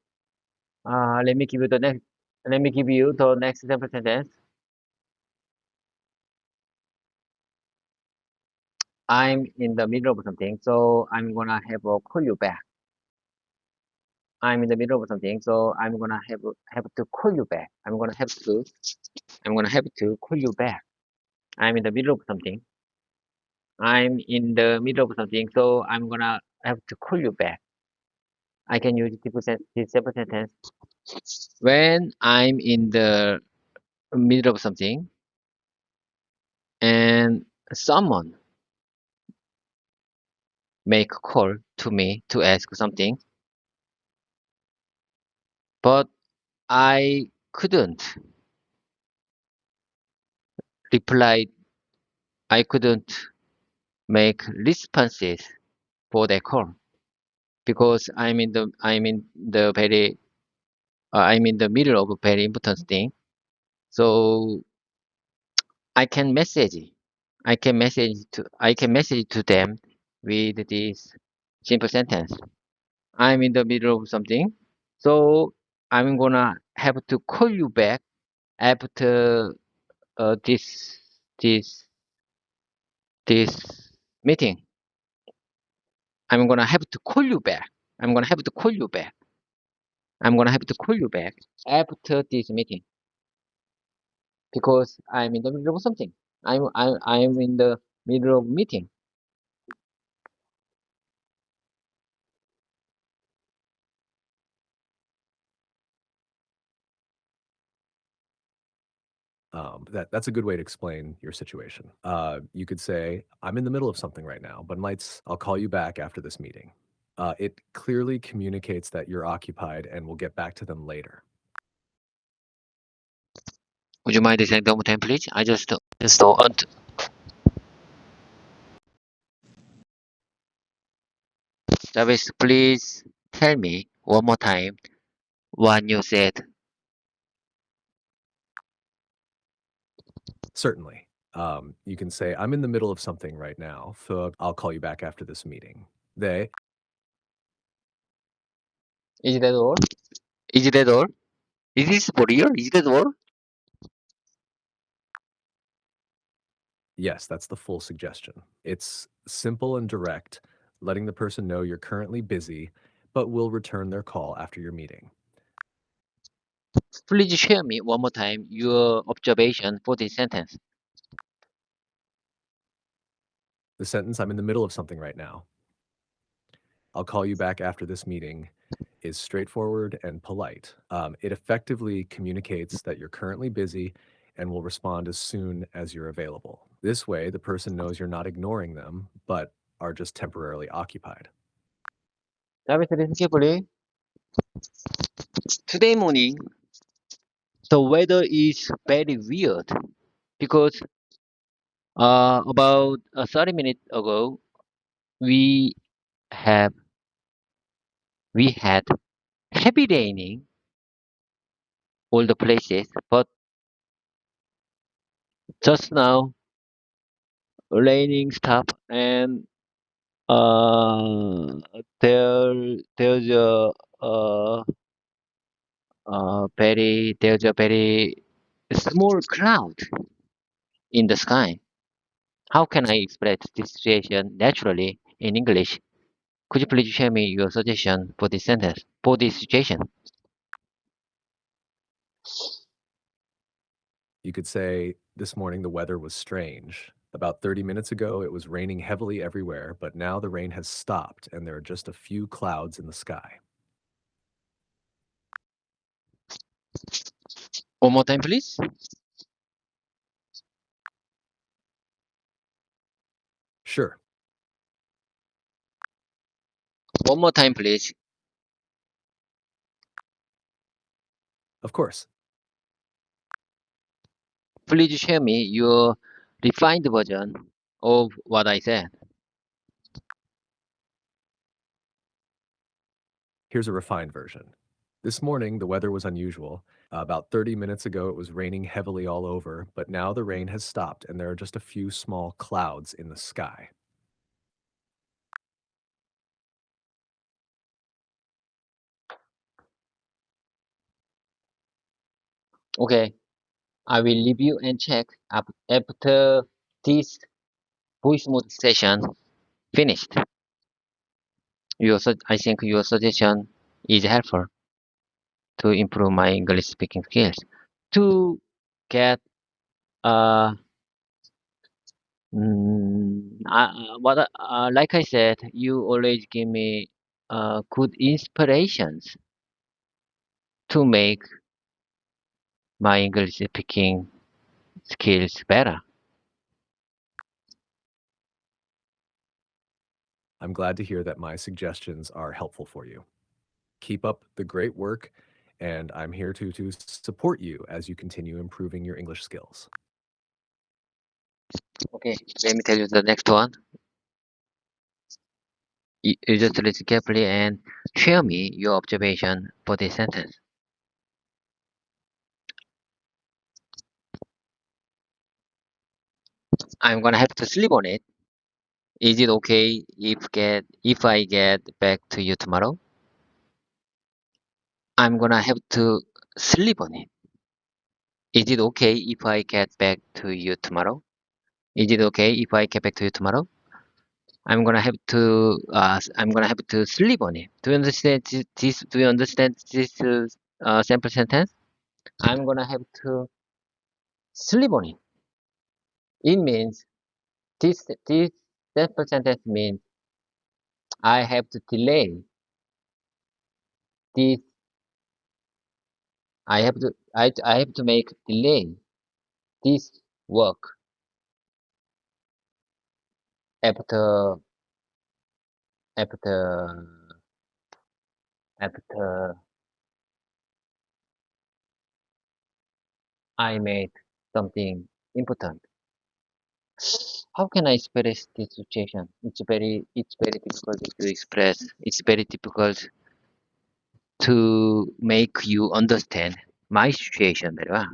Let me give you the next. Let me give you the next simple sentence. I'm in the middle of something, so I'm gonna have a call you back. I'm in the middle of something, so I'm gonna have to call you back. I'm gonna have to call you back. I'm in the middle of something. I'm in the middle of something, so I'm gonna have to call you back. I can use this simple sentence when I'm in the middle of something and someone make a call to me to ask something, but I couldn't reply. I couldn't make responses for that call because I'm in the middle of a very important thing. So I can message. I can message to them with this simple sentence. I'm in the middle of something, so I'm gonna have to call you back after this this meeting. I'm gonna have to call you back. I'm gonna have to call you back. I'm gonna have to call you back after this meeting because I'm in the middle of something. I'm in the middle of meeting. That's a good way to explain your situation. You could say, I'm in the middle of something right now, but I'll call you back after this meeting. It clearly communicates that you're occupied and will get back to them later. Would you mind saying one more time, please? I just want Jarvis, please tell me one more time what you said. Certainly. You can say, I'm in the middle of something right now, so I'll call you back after this meeting. They, Is that all? Is that all? Is this for real? Is that all? yes, that's the full suggestion. It's simple and direct, letting the person know you're currently busy, but will return their call after your meeting. Please share me one more time your observation for this sentence. The sentence, I'm in the middle of something right now. I'll call you back after this meeting is straightforward and polite. It effectively communicates that you're currently busy and will respond as soon as you're available. This way, the person knows you're not ignoring them, but are just temporarily occupied. Jarvis, listen carefully. Today morning, the weather is very weird because about 30 minutes ago we have we had heavy raining all the places, but just now raining stopped and uh there's uh there's a very small cloud in the sky. How can I express this situation naturally in English? Could you please share me your suggestion for this sentence, for this situation? You could say, this morning the weather was strange. About 30 minutes ago, it was raining heavily everywhere, but now the rain has stopped and there are just a few clouds in the sky. One more time, please. Sure, One more time, please. of course. Please share me your refined version of what I said. Here's a refined version. This morning, the weather was unusual. About 30 minutes ago, it was raining heavily all over, but now the rain has stopped and there are just a few small clouds in the sky. Okay, I will review and check after this voice mode session finished. I think your suggestion is helpful to improve my English speaking skills. To get uh, like I said, you always give me good inspirations to make my English speaking skills better. I'm glad to hear that my suggestions are helpful for you. Keep up the great work, and I'm here to support you as you continue improving your English skills. Okay, let me tell you the next one. You just listen carefully and share me your observation for this sentence. I'm gonna have to sleep on it. Is it okay if I get back to you tomorrow? I'm gonna have to sleep on it. Is it okay if I get back to you tomorrow? Is it okay if I get back to you tomorrow? I'm gonna have to sleep on it. Do you understand this? Do you understand this sample sentence? I'm gonna have to sleep on it. It means this sample sentence means I have to delay this. I have to make delay this work after after after I made something important. How can I express this situation? It's very difficult to express. It's very difficult to make you understand my situation very well.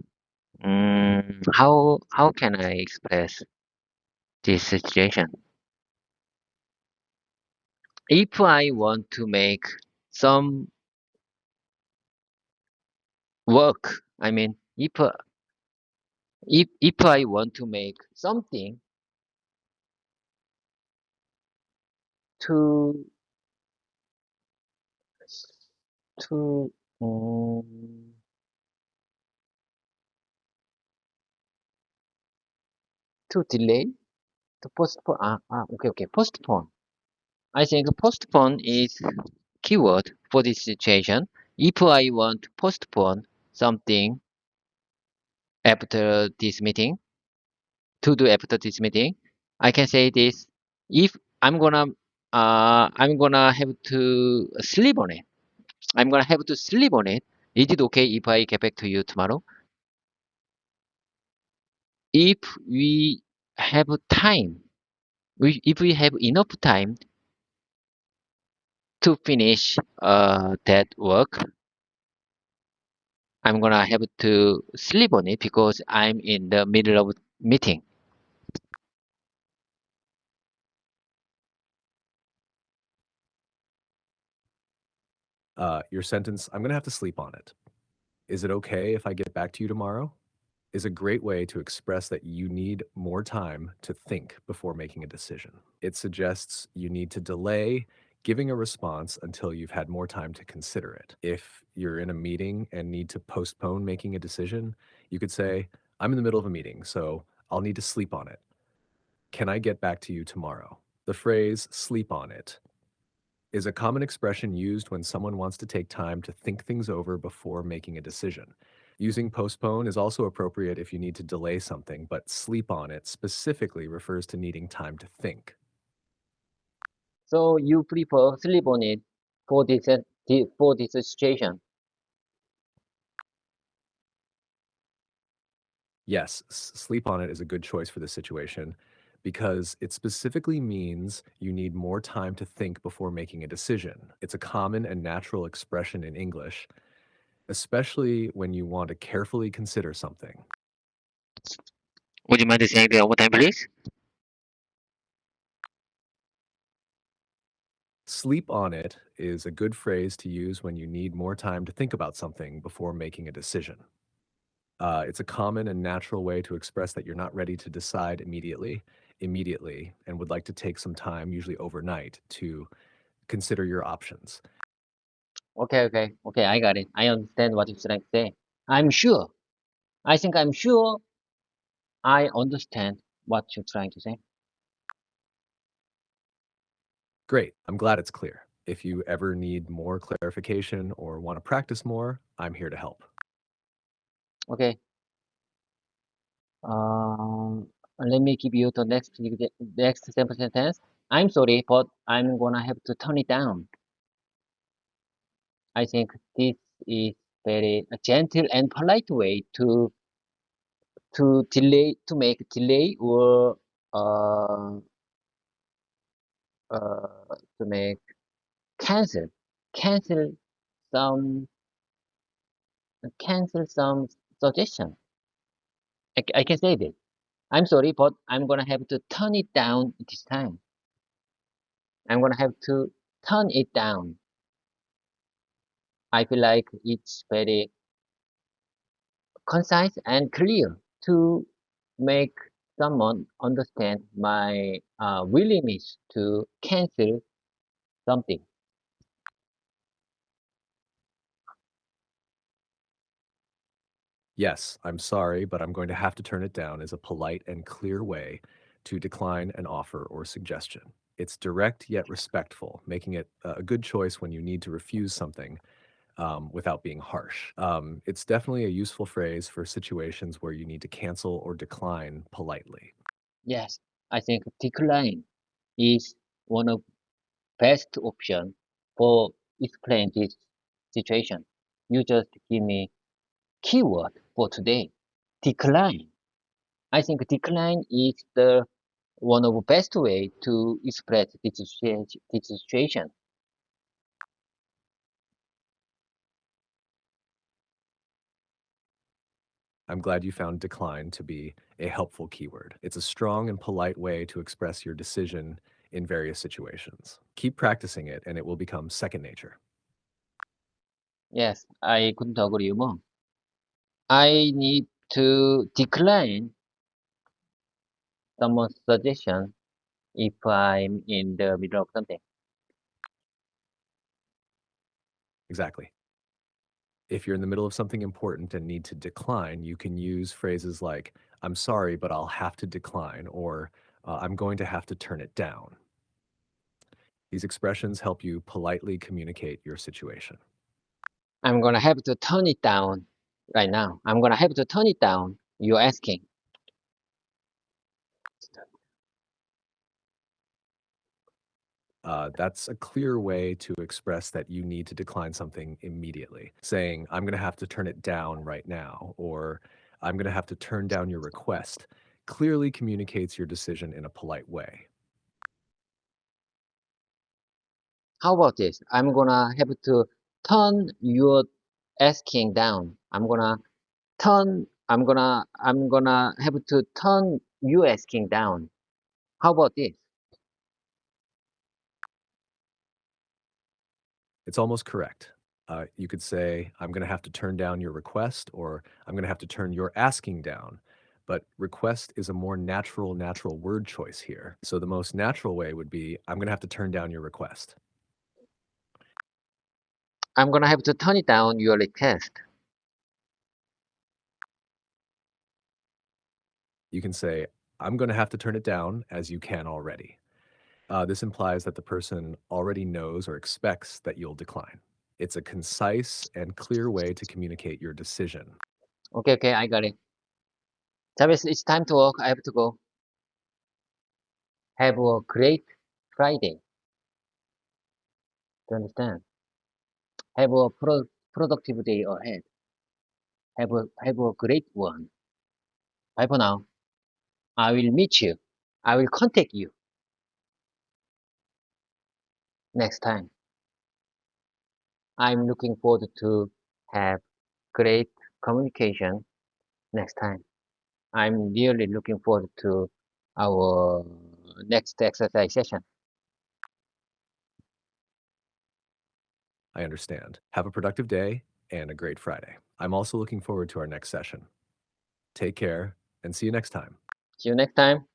How can I express this situation? If I want to make some work, I mean, if I want to make something to to um, to delay to postpone. Okay, postpone. I think postpone is keyword for this situation. If I want to postpone something after this meeting, to do after this meeting, I can say this. If I'm gonna have to sleep on it. I'm gonna have to sleep on it. Is it okay if I get back to you tomorrow? If we have time, if we have enough time to finish that work, I'm gonna have to sleep on it because I'm in the middle of meeting. Your sentence, I'm going to have to sleep on it. Is it okay if I get back to you tomorrow? Is a great way to express that you need more time to think before making a decision. It suggests you need to delay giving a response until you've had more time to consider it. If you're in a meeting and need to postpone making a decision, you could say, I'm in the middle of a meeting, so I'll need to sleep on it. Can I get back to you tomorrow? The phrase sleep on it is a common expression used when someone wants to take time to think things over before making a decision. Using postpone is also appropriate if you need to delay something, but sleep on it specifically refers to needing time to think. So you prefer sleep on it for this situation. Yes, sleep on it is a good choice for this situation because it specifically means you need more time to think before making a decision. It's a common and natural expression in English, especially when you want to carefully consider something. Would you mind saying that one more time, please? Sleep on it is a good phrase to use when you need more time to think about something before making a decision. It's a common and natural way to express that you're not ready to decide immediately, and would like to take some time, usually overnight, to consider your options. Okay. I got it. I understand what you're trying to say. I'm sure. I think I'm sure I understand what you're trying to say. Great. I'm glad it's clear. If you ever need more clarification or want to practice more, I'm here to help. Okay. Um, Let me give you the next sample sentence. I'm sorry, but I'm gonna have to turn it down. I think this is very gentle and polite way to make delay or uh, to make cancel cancel some cancel some suggestion. I can say this. I'm sorry, but I'm gonna have to turn it down this time. I'm gonna have to turn it down. I feel like it's very concise and clear to make someone understand my willingness to cancel something. Yes, I'm sorry, but I'm going to have to turn it down is a polite and clear way to decline an offer or suggestion. It's direct yet respectful, making it a good choice when you need to refuse something without being harsh. It's definitely a useful phrase for situations where you need to cancel or decline politely. Yes, I think decline is one of best option for explain this situation. You just give me keyword for today. Decline. I think decline is the one of the best way to express this situation. I'm glad you found decline to be a helpful keyword. It's a strong and polite way to express your decision in various situations. Keep practicing it and it will become second nature. Yes, I couldn't agree more. I need to decline someone's suggestion if I'm in the middle of something. Exactly. If you're in the middle of something important and need to decline, you can use phrases like, I'm sorry, but I'll have to decline, or I'm going to have to turn it down. These expressions help you politely communicate your situation. I'm gonna have to turn it down right now. I'm gonna have to turn it down. You're asking. That's a clear way to express that you need to decline something immediately. Saying, I'm going to have to turn it down right now, or I'm going to have to turn down your request, clearly communicates your decision in a polite way. How about this? I'm gonna have to turn your asking down. I'm gonna have to turn you asking down. How about this? It's almost correct. You could say, I'm going to have to turn down your request, or I'm going to have to turn your asking down. But request is a more natural word choice here. So the most natural way would be, I'm going to have to turn down your request. I'm gonna have to turn it down your request. You can say, I'm going to have to turn it down, as you can already. This implies that the person already knows or expects that you'll decline. It's a concise and clear way to communicate your decision. Okay, okay, I got it. Travis, it's time to work. I have to go. Have a great Friday. Do you understand? Have a productive day ahead. Have a great one. Bye for now. I will meet you. I will contact you next time. I'm looking forward to have great communication next time. I'm really looking forward to our next exercise session. I understand. Have a productive day and a great Friday. I'm also looking forward to our next session. Take care and see you next time. See you next time.